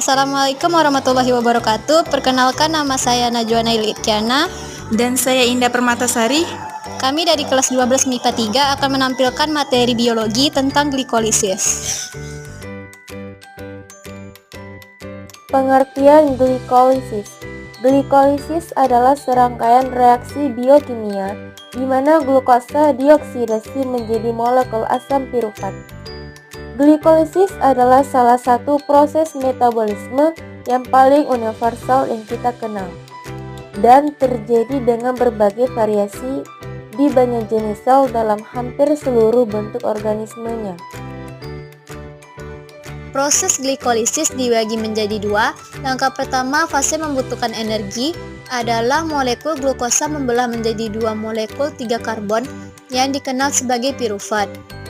Assalamualaikum warahmatullahi wabarakatuh. Perkenalkan, nama saya Najwa Nailikiana. Dan saya Indah Permatasari. Kami dari kelas 12 MIPA 3 akan menampilkan materi biologi tentang glikolisis. Pengertian glikolisis. Glikolisis adalah serangkaian reaksi biokimia di mana glukosa dioksidasi menjadi molekul asam pirufat. Glikolisis adalah salah satu proses metabolisme yang paling universal yang kita kenal dan terjadi dengan berbagai variasi di banyak jenis sel dalam hampir seluruh bentuk organismenya. Proses glikolisis dibagi menjadi dua. Langkah pertama, fase membutuhkan energi, adalah molekul glukosa membelah menjadi dua molekul 3 karbon yang dikenal sebagai pirufat.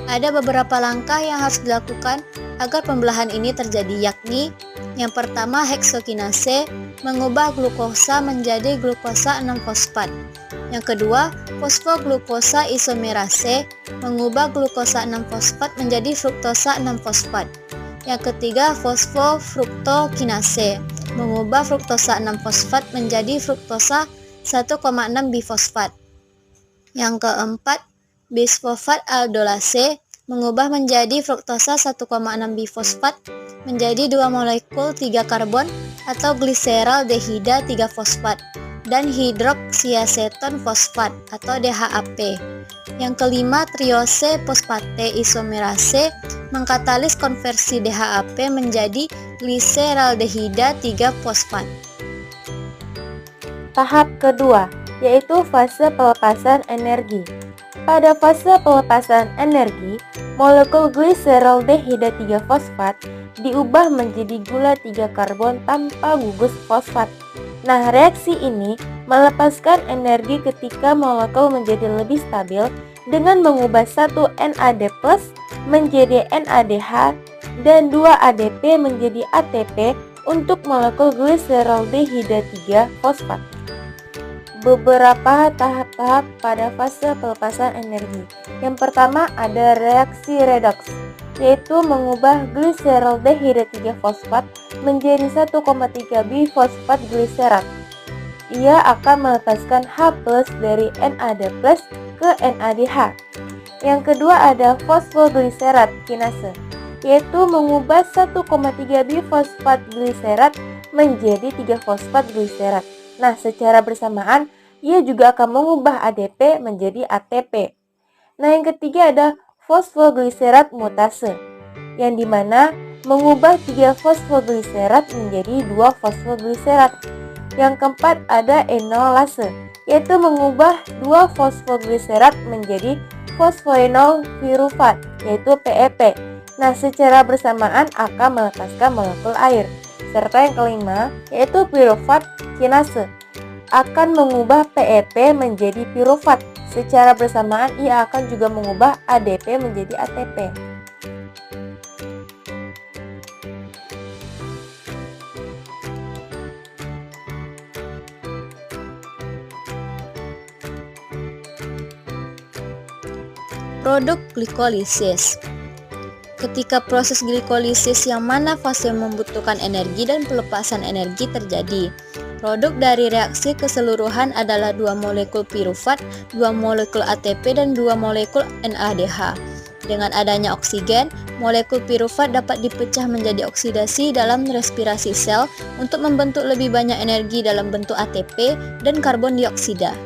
Ada beberapa langkah yang harus dilakukan agar pembelahan ini terjadi, yakni yang pertama, heksokinase, mengubah glukosa menjadi glukosa 6-fosfat. Yang kedua, fosfoglukosa isomerase, mengubah glukosa 6-fosfat menjadi fruktosa 6-fosfat. Yang ketiga, fosfofruktokinase, mengubah fruktosa 6-fosfat menjadi fruktosa 1,6 bifosfat. Yang keempat, bisfosfat aldolase, mengubah menjadi fruktosa 1,6 bifosfat menjadi 2 molekul 3 karbon atau gliseraldehida 3 fosfat dan hidroksiaseton fosfat atau DHAP. Yang kelima, triose fosfate isomerase, mengkatalis konversi DHAP menjadi gliseraldehida 3 fosfat. Tahap kedua, yaitu fase pelepasan energi. Pada fase pelepasan energi, molekul gliseraldehida 3 fosfat diubah menjadi gula 3 karbon tanpa gugus fosfat. Nah, reaksi ini melepaskan energi ketika molekul menjadi lebih stabil dengan mengubah 1 NAD+ menjadi NADH dan 2 ADP menjadi ATP untuk molekul gliseraldehida 3 fosfat. Beberapa tahap-tahap pada fase pelepasan energi. Yang pertama ada reaksi redoks, yaitu mengubah gliseraldehida 3 fosfat menjadi 1,3 bifosfat gliserat. Ia akan melepaskan H+ dari NAD+ ke NADH. Yang kedua ada fosfogliserat kinase, yaitu mengubah 1,3 bifosfat gliserat menjadi 3 fosfat gliserat. Nah, secara bersamaan, ia juga akan mengubah ADP menjadi ATP. Nah, yang ketiga ada fosfogliserat mutase, yang dimana mengubah 3 fosfogliserat menjadi 2 fosfogliserat. Yang keempat ada enolase, yaitu mengubah 2 fosfogliserat menjadi fosfoenol pirufat, yaitu PEP. Nah, secara bersamaan akan melepaskan molekul air. Serta yang kelima, yaitu pirufat kinase, akan mengubah PEP menjadi pirufat. Secara bersamaan ia akan juga mengubah ADP menjadi ATP. Produk glikolisis. Ketika proses glikolisis yang mana fase membutuhkan energi dan pelepasan energi terjadi, produk dari reaksi keseluruhan adalah 2 molekul pirufat, 2 molekul ATP, dan 2 molekul NADH. Dengan adanya oksigen, molekul pirufat dapat dipecah menjadi oksidasi dalam respirasi sel untuk membentuk lebih banyak energi dalam bentuk ATP dan karbon dioksida.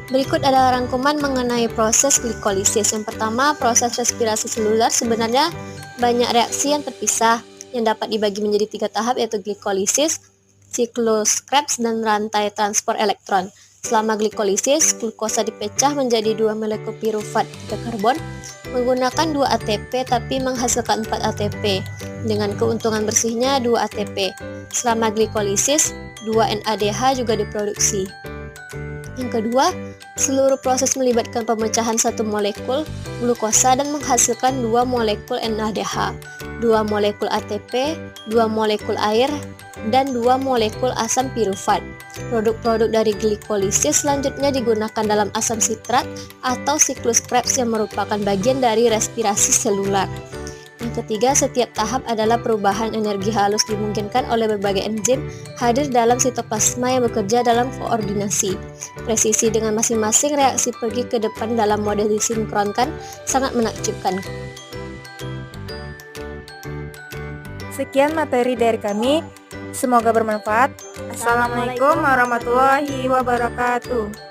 Berikut adalah rangkuman mengenai proses glikolisis. Yang pertama, proses respirasi seluler. Sebenarnya banyak reaksi yang terpisah yang dapat dibagi menjadi 3 tahap, yaitu glikolisis, siklus Krebs, dan rantai transport elektron. Selama glikolisis, glukosa dipecah menjadi 2 molekul pirufat 3 karbon menggunakan 2 ATP tapi menghasilkan 4 ATP. Dengan keuntungan bersihnya 2 ATP. Selama glikolisis, 2 NADH juga diproduksi. Yang kedua, seluruh proses melibatkan pemecahan 1 molekul glukosa dan menghasilkan 2 molekul NADH, 2 molekul ATP, 2 molekul air, dan 2 molekul asam pirufat. Produk-produk dari glikolisis selanjutnya digunakan dalam asam sitrat atau siklus Krebs yang merupakan bagian dari respirasi seluler. Yang Yang ketiga, setiap tahap adalah perubahan energi halus dimungkinkan oleh berbagai enzim hadir dalam sitoplasma yang bekerja dalam koordinasi. Presisi dengan masing-masing reaksi pergi ke depan dalam model disinkronkan sangat menakjubkan. Sekian materi dari kami. Semoga bermanfaat. Assalamualaikum warahmatullahi wabarakatuh.